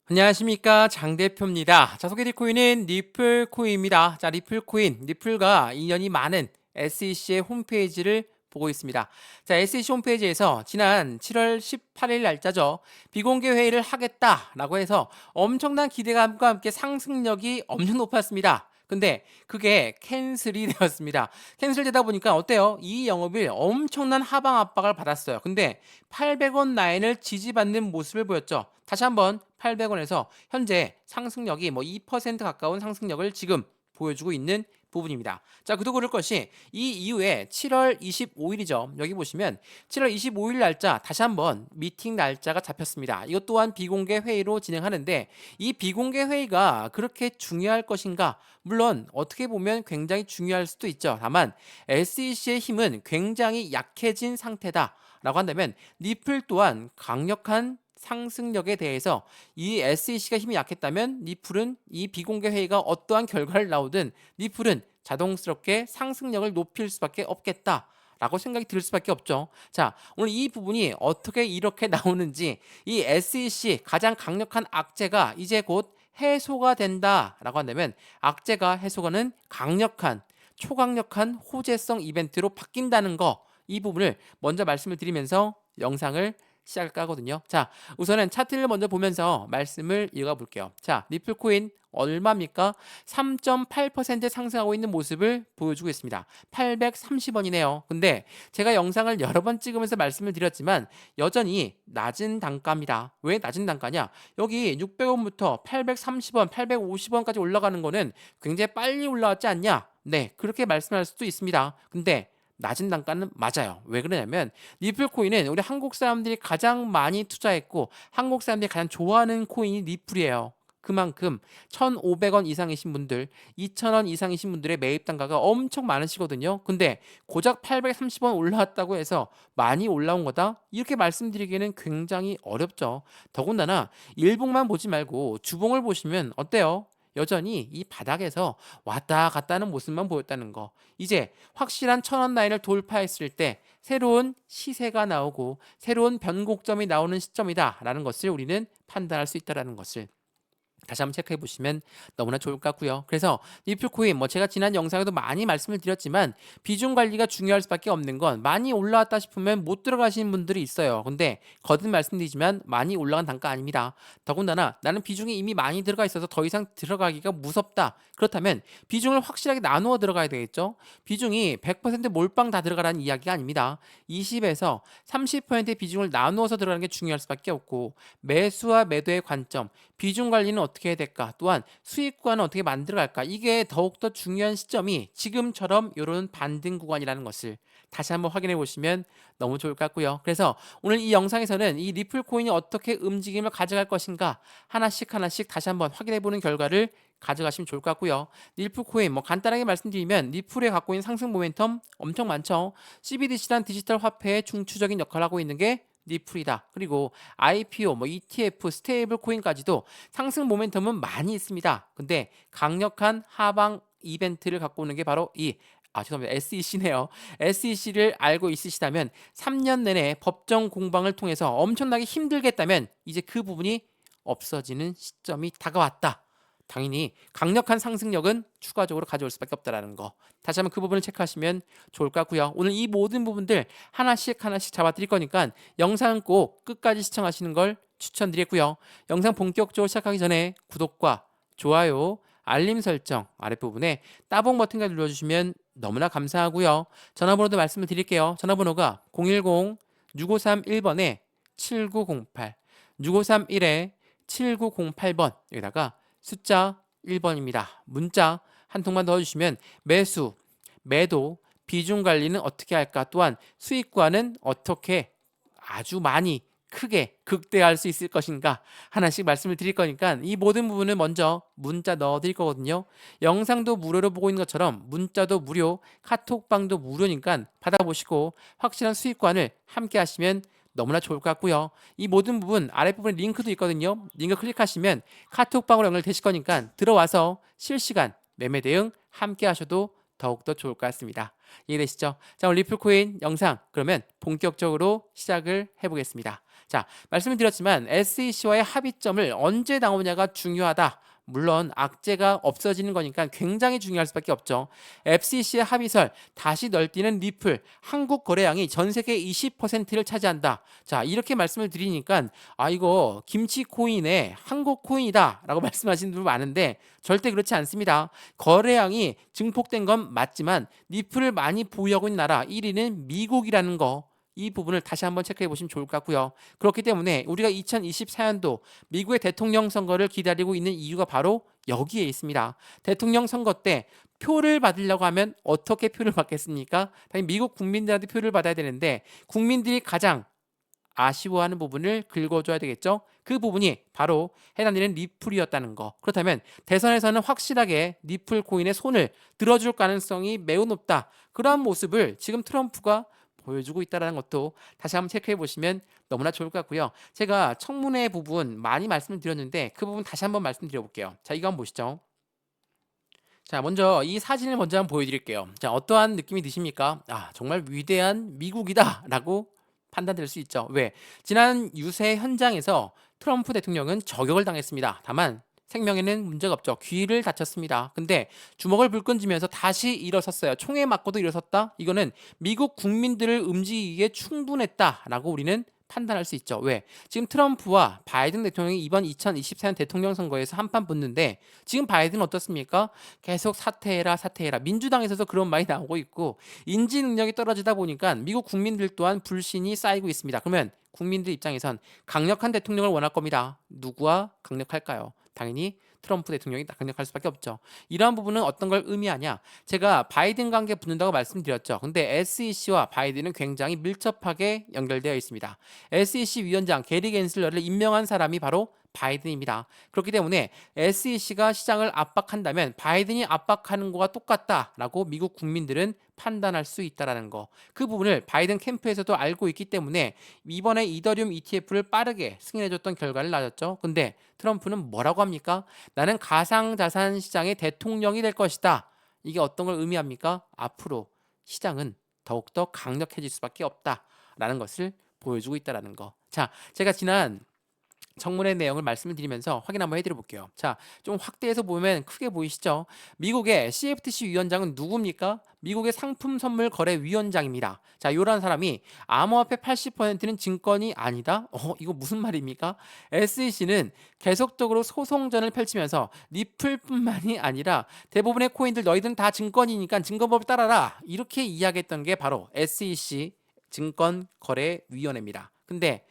안녕하십니까, 장 대표입니다. 자, 소개드릴 코인은 리플코인입니다. 자, 리플가 인연이 많은 SEC의 홈페이지를 보고 있습니다. 자, SEC 홈페이지에서 지난 7월 18일 날짜죠. 비공개 회의를 하겠다라고 해서 엄청난 기대감과 함께 상승력이 엄청 높았습니다. 근데 그게 캔슬이 되었습니다. 캔슬되다 보니까 어때요? 이 영업일 엄청난 하방 압박을 받았어요. 근데 800원 라인을 지지받는 모습을 보였죠. 다시 한번 800원에서 현재 상승력이 2% 가까운 상승력을 지금 보여주고 있는 부분입니다. 자, 그도 그럴 것이 이 이후에 7월 25일이죠. 여기 보시면 7월 25일 날짜 다시 한번 미팅 날짜가 잡혔습니다. 이것 또한 비공개 회의로 진행하는데 이 비공개 회의가 그렇게 중요할 것인가? 물론 어떻게 보면 굉장히 중요할 수도 있죠. 다만 SEC의 힘은 굉장히 약해진 상태다라고 한다면 리플 또한 강력한 상승력에 대해서 이 SEC가 힘이 약했다면 리플은 이 비공개 회의가 어떠한 결과를 나오든 리플은 자동스럽게 상승력을 높일 수밖에 없겠다. 라고 생각이 들 수밖에 없죠. 자, 오늘 이 부분이 어떻게 이렇게 나오는지 이 SEC 가장 강력한 악재가 이제 곧 해소가 된다라고 한다면 악재가 해소가는 강력한 초강력한 호재성 이벤트로 바뀐다는 거 이 부분을 먼저 말씀을 드리면서 영상을 시작을 하거든요. 자, 우선은 차트를 먼저 보면서 말씀을 이어가 볼게요. 자, 리플코인 얼마입니까? 3.8% 상승하고 있는 모습을 보여주고 있습니다. 830원이네요. 근데 제가 영상을 여러 번 찍으면서 말씀을 드렸지만 여전히 낮은 단가입니다. 왜 낮은 단가냐? 여기 600원부터 830원, 850원까지 올라가는 거는 굉장히 빨리 올라왔지 않냐? 네, 그렇게 말씀할 수도 있습니다. 근데 낮은 단가는 맞아요. 왜 그러냐면 리플코인은 우리 한국 사람들이 가장 많이 투자했고 한국 사람들이 가장 좋아하는 코인이 리플이에요. 그만큼 1,500원 이상이신 분들, 2,000원 이상이신 분들의 매입 단가가 엄청 많으시거든요. 근데 고작 830원 올라왔다고 해서 많이 올라온 거다? 이렇게 말씀드리기에는 굉장히 어렵죠. 더군다나 일봉만 보지 말고 주봉을 보시면 어때요? 여전히 이 바닥에서 왔다 갔다 하는 모습만 보였다는 거. 이제 확실한 1,000원 라인을 돌파했을 때 새로운 시세가 나오고 새로운 변곡점이 나오는 시점이다라는 것을 우리는 판단할 수 있다라는 것을 다시 한번 체크해 보시면 너무나 좋을 것 같고요. 그래서 리플코인 제가 지난 영상에도 많이 말씀을 드렸지만 비중 관리가 중요할 수밖에 없는 건 많이 올라왔다 싶으면 못 들어가시는 분들이 있어요. 근데 거듭 말씀드리지만 많이 올라간 단가 아닙니다. 더군다나 나는 비중이 이미 많이 들어가 있어서 더 이상 들어가기가 무섭다. 그렇다면 비중을 확실하게 나누어 들어가야 되겠죠. 비중이 100% 몰빵 다 들어가라는 이야기가 아닙니다. 20에서 30%의 비중을 나누어서 들어가는 게 중요할 수밖에 없고 매수와 매도의 관점 비중 관리는 어떻게 해야 될까? 또한 수익과는 어떻게 만들어갈까? 이게 더욱더 중요한 시점이 지금처럼 이런 반등 구간이라는 것을 다시 한번 확인해 보시면 너무 좋을 것 같고요. 그래서 오늘 이 영상에서는 이 리플 코인이 어떻게 움직임을 가져갈 것인가 하나씩 다시 한번 확인해 보는 결과를 가져가시면 좋을 것 같고요. 리플 코인 간단하게 말씀드리면 리플에 갖고 있는 상승 모멘텀 엄청 많죠. CBDC란 디지털 화폐의 중추적인 역할을 하고 있는 게 리플이다. 그리고 IPO, ETF, 스테이블 코인까지도 상승 모멘텀은 많이 있습니다. 근데 강력한 하방 이벤트를 갖고 오는 게 바로 죄송합니다. SEC네요. SEC를 알고 있으시다면 3년 내내 법정 공방을 통해서 엄청나게 힘들겠다면 이제 그 부분이 없어지는 시점이 다가왔다. 당연히 강력한 상승력은 추가적으로 가져올 수밖에 없다라는 거. 다시 한번 그 부분을 체크하시면 좋을 것 같고요. 오늘 이 모든 부분들 하나씩 잡아드릴 거니까 영상 꼭 끝까지 시청하시는 걸 추천드리고요. 영상 본격적으로 시작하기 전에 구독과 좋아요, 알림 설정 아랫부분에 따봉 버튼까지 눌러주시면 너무나 감사하고요. 전화번호도 말씀을 드릴게요. 전화번호가 010-6531번에 7908, 6531에 7908번 여기다가 숫자 1번입니다. 문자 한 통만 넣어주시면 매수, 매도, 비중 관리는 어떻게 할까? 또한 수익과는 어떻게 아주 많이 크게 극대화할 수 있을 것인가 하나씩 말씀을 드릴 거니까 이 모든 부분을 먼저 문자 넣어 드릴 거거든요. 영상도 무료로 보고 있는 것처럼 문자도 무료, 카톡방도 무료니까 받아보시고 확실한 수익관을 함께 하시면 너무나 좋을 것 같고요. 이 모든 부분 아랫부분에 링크도 있거든요. 링크 클릭하시면 카톡방으로 연결되실 거니까 들어와서 실시간 매매 대응 함께 하셔도 더욱더 좋을 것 같습니다. 이해되시죠? 자, 오늘 리플코인 영상 그러면 본격적으로 시작을 해보겠습니다. 자, 말씀을 드렸지만 SEC와의 합의점을 언제 나오냐가 중요하다. 물론 악재가 없어지는 거니까 굉장히 중요할 수밖에 없죠. FCC의 합의설 다시 널뛰는 리플 한국 거래량이 전 세계 20%를 차지한다. 자, 이렇게 말씀을 드리니까 이거 김치 코인의 한국 코인이다 라고 말씀하시는 분들 많은데 절대 그렇지 않습니다. 거래량이 증폭된 건 맞지만 리플을 많이 보유하고 있는 나라 1위는 미국이라는 거, 이 부분을 다시 한번 체크해 보시면 좋을 것 같고요. 그렇기 때문에 우리가 2024년도 미국의 대통령 선거를 기다리고 있는 이유가 바로 여기에 있습니다. 대통령 선거 때 표를 받으려고 하면 어떻게 표를 받겠습니까? 당연히 미국 국민들한테 표를 받아야 되는데 국민들이 가장 아쉬워하는 부분을 긁어줘야 되겠죠. 그 부분이 바로 해당되는 리플이었다는 거. 그렇다면 대선에서는 확실하게 리플 코인의 손을 들어줄 가능성이 매우 높다. 그러한 모습을 지금 트럼프가 보여주고 있다는 것도 다시 한번 체크해 보시면 너무나 좋을 것 같고요. 제가 청문회 부분 많이 말씀을 드렸는데 그 부분 다시 한번 말씀드려 볼게요. 자, 이거 한번 보시죠. 자, 먼저 이 사진을 먼저 한번 보여드릴게요. 자, 어떠한 느낌이 드십니까? 정말 위대한 미국이다라고 판단될 수 있죠. 왜? 지난 유세 현장에서 트럼프 대통령은 저격을 당했습니다. 다만 생명에는 문제가 없죠. 귀를 다쳤습니다. 근데 주먹을 불끈 쥐면서 다시 일어섰어요. 총에 맞고도 일어섰다? 이거는 미국 국민들을 움직이기에 충분했다라고 우리는 판단할 수 있죠. 왜? 지금 트럼프와 바이든 대통령이 이번 2024년 대통령 선거에서 한판 붙는데 지금 바이든은 어떻습니까? 계속 사퇴해라 사퇴해라. 민주당에서도 그런 말이 나오고 있고 인지 능력이 떨어지다 보니까 미국 국민들 또한 불신이 쌓이고 있습니다. 그러면 국민들 입장에선 강력한 대통령을 원할 겁니다. 누구와 강력할까요? 당연히 트럼프 대통령이 강력할 수밖에 없죠. 이러한 부분은 어떤 걸 의미하냐? 제가 바이든 관계 붙는다고 말씀드렸죠. 근데 SEC와 바이든은 굉장히 밀접하게 연결되어 있습니다. SEC 위원장 게리 겐슬러를 임명한 사람이 바로 바이든입니다. 그렇기 때문에 SEC가 시장을 압박한다면 바이든이 압박하는 거와 똑같다라고 미국 국민들은 판단할 수 있다라는 거. 그 부분을 바이든 캠프에서도 알고 있기 때문에 이번에 이더리움 ETF를 빠르게 승인해줬던 결과를 나눴죠. 근데 트럼프는 뭐라고 합니까? 나는 가상자산 시장의 대통령이 될 것이다. 이게 어떤 걸 의미합니까? 앞으로 시장은 더욱더 강력해질 수밖에 없다라는 것을 보여주고 있다라는 거. 자, 제가 지난 청문회 내용을 말씀을 드리면서 확인 한번 해드려 볼게요. 자, 좀 확대해서 보면 크게 보이시죠? 미국의 CFTC 위원장은 누굽니까? 미국의 상품 선물 거래 위원장입니다. 자, 이런 사람이 암호화폐 80%는 증권이 아니다? 이거 무슨 말입니까? SEC는 계속적으로 소송전을 펼치면서 리플뿐만이 아니라 대부분의 코인들 너희들은 다 증권이니까 증권법을 따라라. 이렇게 이야기했던 게 바로 SEC 증권거래위원회입니다. 근데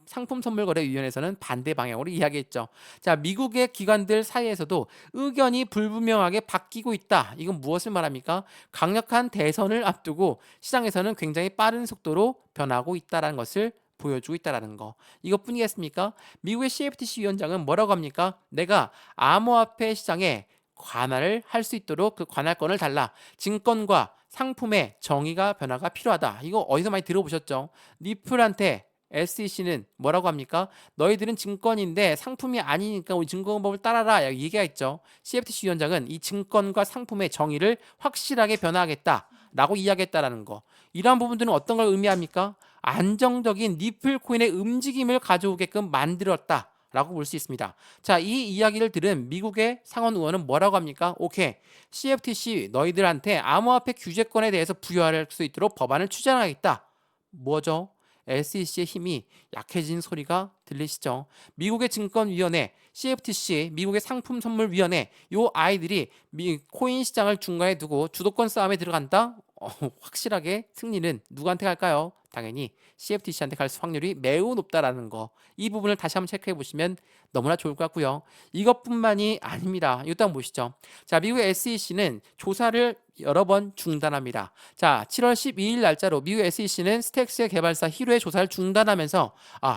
상품선물거래위원회에서는 반대 방향으로 이야기했죠. 자, 미국의 기관들 사이에서도 의견이 불분명하게 바뀌고 있다. 이건 무엇을 말합니까? 강력한 대선을 앞두고 시장에서는 굉장히 빠른 속도로 변하고 있다는 것을 보여주고 있다는 거. 이것뿐이겠습니까? 미국의 CFTC 위원장은 뭐라고 합니까? 내가 암호화폐 시장에 관할을 할 수 있도록 그 관할권을 달라. 증권과 상품의 정의가 변화가 필요하다. 이거 어디서 많이 들어보셨죠? 리플한테 SEC는 뭐라고 합니까? 너희들은 증권인데 상품이 아니니까 우리 증권법을 따라라 얘기가 있죠. CFTC 위원장은 이 증권과 상품의 정의를 확실하게 변화하겠다라고 이야기했다라는 거. 이러한 부분들은 어떤 걸 의미합니까? 안정적인 리플 코인의 움직임을 가져오게끔 만들었다. 라고 볼 수 있습니다. 자, 이 이야기를 들은 미국의 상원 의원은 뭐라고 합니까? 오케이, CFTC 너희들한테 암호화폐 규제권에 대해서 부여할 수 있도록 법안을 추진하겠다. 뭐죠? SEC의 힘이 약해진 소리가 들리시죠? 미국의 증권위원회, CFTC, 미국의 상품선물위원회, 요 아이들이 코인 시장을 중간에 두고 주도권 싸움에 들어간다? 확실하게 승리는 누구한테 갈까요? 당연히 CFTC한테 갈 확률이 매우 높다라는 거. 이 부분을 다시 한번 체크해 보시면 너무나 좋을 것 같고요. 이것뿐만이 아닙니다. 이것도 한번 보시죠. 자, 미국의 SEC는 조사를 여러 번 중단합니다. 자, 7월 12일 날짜로 미국 SEC는 스택스의 개발사 히로의 조사를 중단하면서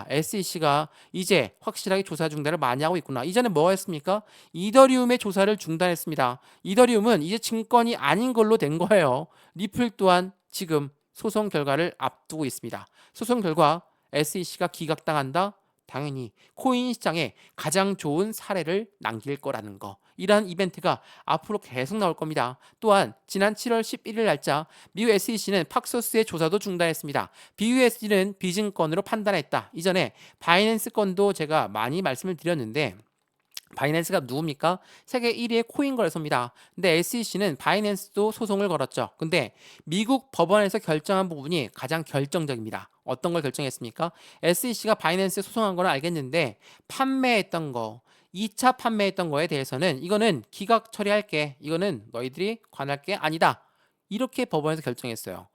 SEC가 이제 확실하게 조사 중단을 많이 하고 있구나. 이전에 뭐 했습니까? 이더리움의 조사를 중단했습니다. 이더리움은 이제 증권이 아닌 걸로 된 거예요. 리플 또한 지금 소송 결과를 앞두고 있습니다. 소송 결과 SEC가 기각당한다? 당연히 코인 시장에 가장 좋은 사례를 남길 거라는 거. 이러한 이벤트가 앞으로 계속 나올 겁니다. 또한 지난 7월 11일 날짜 미국 SEC는 팍소스의 조사도 중단했습니다. BUSD는 비증권으로 판단했다. 이전에 바이낸스 건도 제가 많이 말씀을 드렸는데 바이낸스가 누굽니까? 세계 1위의 코인 거래소입니다. 근데 SEC는 바이낸스도 소송을 걸었죠. 근데 미국 법원에서 결정한 부분이 가장 결정적입니다. 어떤 걸 결정했습니까? SEC가 바이낸스 소송한 건 알겠는데 판매했던 거, 2차 판매했던 거에 대해서는 이거는 기각 처리할게. 이거는 너희들이 관할 게 아니다. 이렇게 법원에서 결정했어요.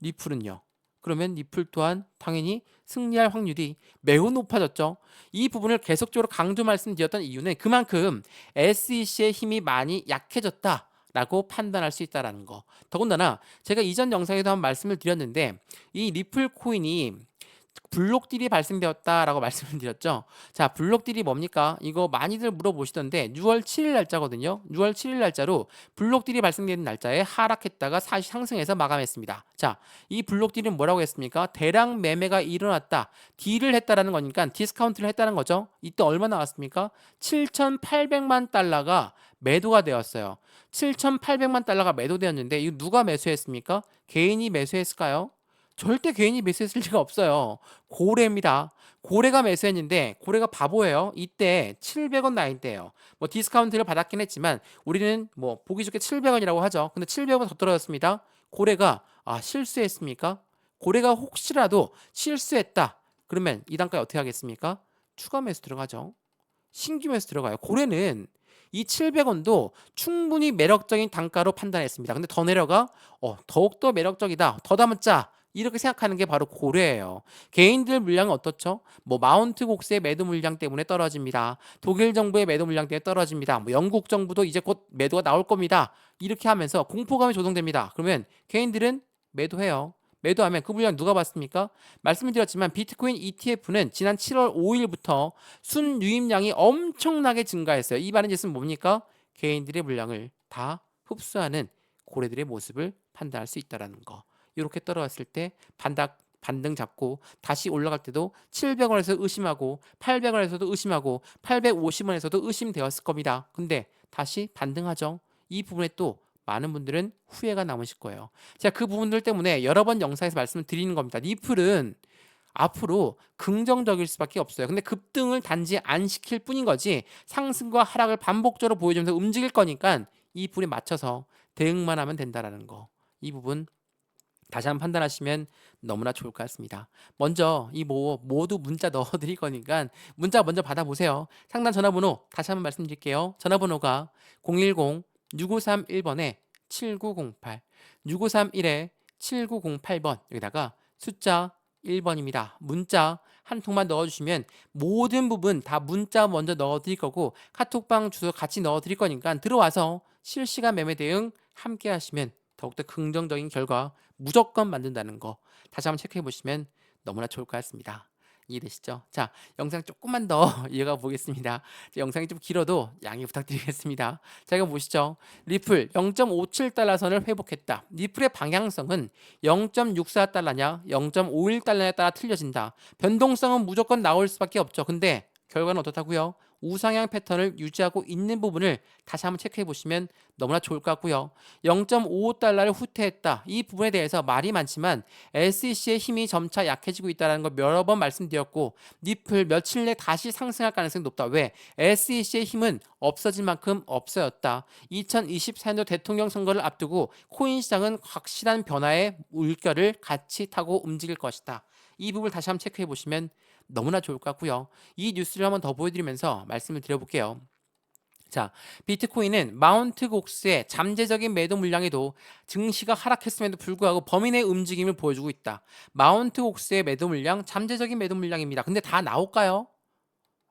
리플은요? 그러면 리플 또한 당연히 승리할 확률이 매우 높아졌죠. 이 부분을 계속적으로 강조 말씀드렸던 이유는 그만큼 SEC의 힘이 많이 약해졌다라고 판단할 수 있다는 거. 더군다나 제가 이전 영상에도 한번 말씀을 드렸는데 이 리플 코인이 블록딜이 발생되었다라고 말씀을 드렸죠. 자, 블록딜이 뭡니까? 이거 많이들 물어보시던데 6월 7일 날짜거든요. 6월 7일 날짜로 블록딜이 발생되는 날짜에 하락했다가 다시 상승해서 마감했습니다. 자, 이 블록딜은 뭐라고 했습니까? 대량 매매가 일어났다. 딜을 했다라는 거니까 디스카운트를 했다는 거죠. 이때 얼마 나왔습니까? 7,800만 달러가 매도가 되었어요. 7,800만 달러가 매도되었는데 이거 누가 매수했습니까? 개인이 매수했을까요? 절대 개인이 매수했을 리가 없어요. 고래입니다. 고래가 매수했는데 고래가 바보예요. 이때 700원 나인 때예요. 뭐 디스카운트를 받았긴 했지만 우리는 뭐 보기 좋게 700원이라고 하죠. 근데 700원 더 떨어졌습니다. 고래가 실수했습니까? 고래가 혹시라도 실수했다. 그러면 이 단가에 어떻게 하겠습니까? 추가 매수 들어가죠. 신규 매수 들어가요. 고래는 이 700원도 충분히 매력적인 단가로 판단했습니다. 근데 더 내려가 더욱더 매력적이다. 더 담았자. 이렇게 생각하는 게 바로 고래예요. 개인들 물량은 어떻죠? 뭐 마운트 곡스의 매도 물량 때문에 떨어집니다. 독일 정부의 매도 물량 때문에 떨어집니다. 뭐 영국 정부도 이제 곧 매도가 나올 겁니다. 이렇게 하면서 공포감이 조성됩니다. 그러면 개인들은 매도해요. 매도하면 그 물량 누가 받습니까? 말씀을 드렸지만 비트코인 ETF는 지난 7월 5일부터 순유입량이 엄청나게 증가했어요. 이 말은 있으면 뭡니까? 개인들의 물량을 다 흡수하는 고래들의 모습을 판단할 수 있다는 거. 이렇게 떨어졌을 때 반등 잡고 다시 올라갈 때도 700원에서 의심하고 800원에서도 의심하고 850원에서도 의심되었을 겁니다. 근데 다시 반등하죠. 이 부분에 또 많은 분들은 후회가 남으실 거예요. 제가 그 부분들 때문에 여러 번 영상에서 말씀을 드리는 겁니다. 리플은 앞으로 긍정적일 수밖에 없어요. 근데 급등을 단지 안 시킬 뿐인 거지 상승과 하락을 반복적으로 보여주면서 움직일 거니까 이 부분에 맞춰서 대응만 하면 된다라는 거. 이 부분 다시 한번 판단하시면 너무나 좋을 것 같습니다. 먼저 이 모두 문자 넣어드릴 거니까 문자 먼저 받아보세요. 상담 전화번호 다시 한번 말씀드릴게요. 전화번호가 010-6531번에 7908 6531에 7908번 여기다가 숫자 1번입니다. 문자 한 통만 넣어주시면 모든 부분 다 문자 먼저 넣어드릴 거고 카톡방 주소 같이 넣어드릴 거니까 들어와서 실시간 매매 대응 함께 하시면 더욱더 긍정적인 결과 무조건 만든다는 거 다시 한번 체크해 보시면 너무나 좋을 것 같습니다. 이해되시죠? 자, 영상 조금만 더 이어가 보겠습니다. 영상이 좀 길어도 양해 부탁드리겠습니다. 자, 이거 보시죠. 리플 0.57달러 선을 회복했다. 리플의 방향성은 0.64달러냐 0.51달러에 따라 틀려진다. 변동성은 무조건 나올 수밖에 없죠. 근데 결과는 어떻다고요? 우상향 패턴을 유지하고 있는 부분을 다시 한번 체크해 보시면 너무나 좋을 것 같고요. 0.55달러를 후퇴했다. 이 부분에 대해서 말이 많지만 SEC의 힘이 점차 약해지고 있다는 걸 여러 번 말씀드렸고 리플 며칠 내 다시 상승할 가능성이 높다. 왜? SEC의 힘은 없어질 만큼 없어졌다. 2024년도 대통령 선거를 앞두고 코인 시장은 확실한 변화의 물결을 같이 타고 움직일 것이다. 이 부분을 다시 한번 체크해 보시면 너무나 좋을 것 같고요. 이 뉴스를 한번 더 보여드리면서 말씀을 드려볼게요. 자, 비트코인은 마운트 곡스의 잠재적인 매도 물량에도 증시가 하락했음에도 불구하고 범인의 움직임을 보여주고 있다. 마운트 곡스의 매도 물량, 잠재적인 매도 물량입니다. 근데 다 나올까요?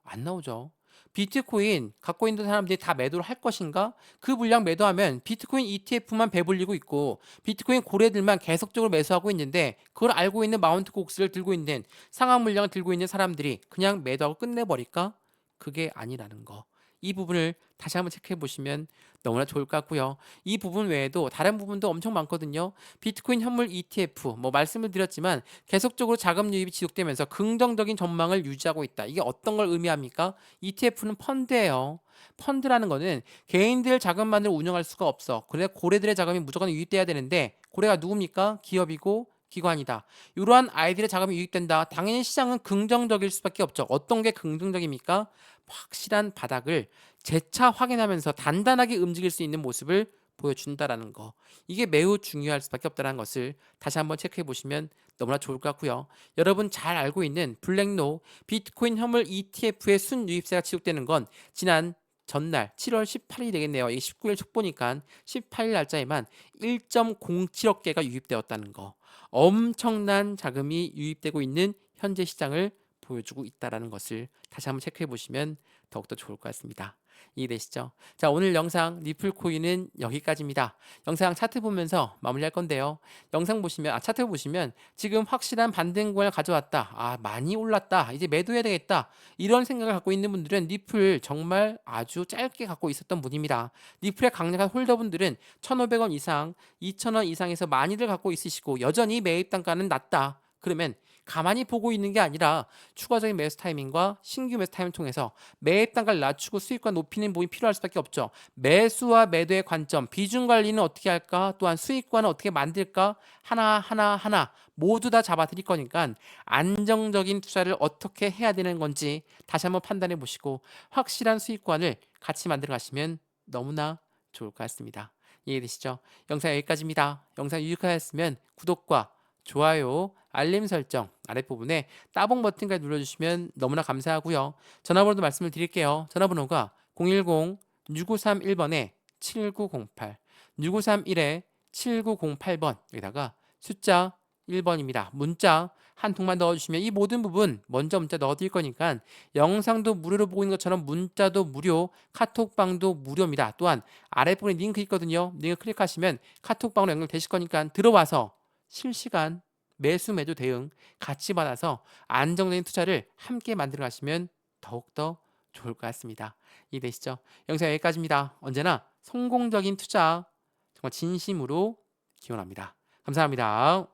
안 나오죠. 비트코인 갖고 있는 사람들이 다 매도를 할 것인가? 그 물량 매도하면 비트코인 ETF만 배불리고 있고 비트코인 고래들만 계속적으로 매수하고 있는데 그걸 알고 있는 마운트 곡스를 들고 있는 상한 물량을 들고 있는 사람들이 그냥 매도하고 끝내버릴까? 그게 아니라는 거. 이 부분을 다시 한번 체크해 보시면 너무나 좋을 것 같고요. 이 부분 외에도 다른 부분도 엄청 많거든요. 비트코인 현물 ETF 뭐 말씀을 드렸지만 계속적으로 자금 유입이 지속되면서 긍정적인 전망을 유지하고 있다. 이게 어떤 걸 의미합니까? ETF는 펀드예요. 펀드라는 거는 개인들 자금만으로 운영할 수가 없어. 그래 고래들의 자금이 무조건 유입돼야 되는데 고래가 누굽니까? 기업이고 기관이다. 이러한 아이들의 자금이 유입된다. 당연히 시장은 긍정적일 수밖에 없죠. 어떤 게 긍정적입니까? 확실한 바닥을 재차 확인하면서 단단하게 움직일 수 있는 모습을 보여준다라는 거. 이게 매우 중요할 수밖에 없다는 것을 다시 한번 체크해 보시면 너무나 좋을 것 같고요. 여러분 잘 알고 있는 블랙노 비트코인 현물 ETF의 순유입세가 지속되는 건 지난 전날 7월 18일이 되겠네요. 이게 19일 촉보니까 18일 날짜에만 1.07억 개가 유입되었다는 거. 엄청난 자금이 유입되고 있는 현재 시장을 보여주고 있다는 것을 다시 한번 체크해 보시면 더욱더 좋을 것 같습니다. 이해되시죠? 자, 오늘 영상 리플코인은 여기까지입니다. 영상 차트 보면서 마무리할 건데요. 영상 보시면 차트 보시면 지금 확실한 반등 구간을 가져왔다. 많이 올랐다. 이제 매도해야 되겠다. 이런 생각을 갖고 있는 분들은 리플 정말 아주 짧게 갖고 있었던 분입니다. 리플의 강력한 홀더분들은 1,500원 이상, 2,000원 이상에서 많이들 갖고 있으시고 여전히 매입 단가는 낮다. 그러면 가만히 보고 있는 게 아니라 추가적인 매수 타이밍과 신규 매수 타이밍을 통해서 매입 단가를 낮추고 수익과 높이는 부분이 필요할 수밖에 없죠. 매수와 매도의 관점, 비중 관리는 어떻게 할까? 또한 수익과는 어떻게 만들까? 하나 모두 다 잡아드릴 거니까 안정적인 투자를 어떻게 해야 되는 건지 다시 한번 판단해 보시고 확실한 수익관을 같이 만들어 가시면 너무나 좋을 것 같습니다. 이해되시죠? 영상 여기까지입니다. 영상 유익하셨으면 구독과 좋아요, 알림 설정 아랫부분에 따봉 버튼까지 눌러주시면 너무나 감사하고요. 전화번호도 말씀을 드릴게요. 전화번호가 010-6931번에 7908 6931에 7908번 여기다가 숫자 1번입니다. 문자 한 통만 넣어주시면 이 모든 부분 먼저 문자 넣어드릴 거니까 영상도 무료로 보고 있는 것처럼 문자도 무료, 카톡방도 무료입니다. 또한 아랫부분에 링크 있거든요. 링크 클릭하시면 카톡방으로 연결되실 거니까 들어와서 실시간 매수 매도 대응 같이 받아서 안정적인 투자를 함께 만들어 가시면 더욱더 좋을 것 같습니다. 이해되시죠? 영상 여기까지입니다. 언제나 성공적인 투자 정말 진심으로 기원합니다. 감사합니다.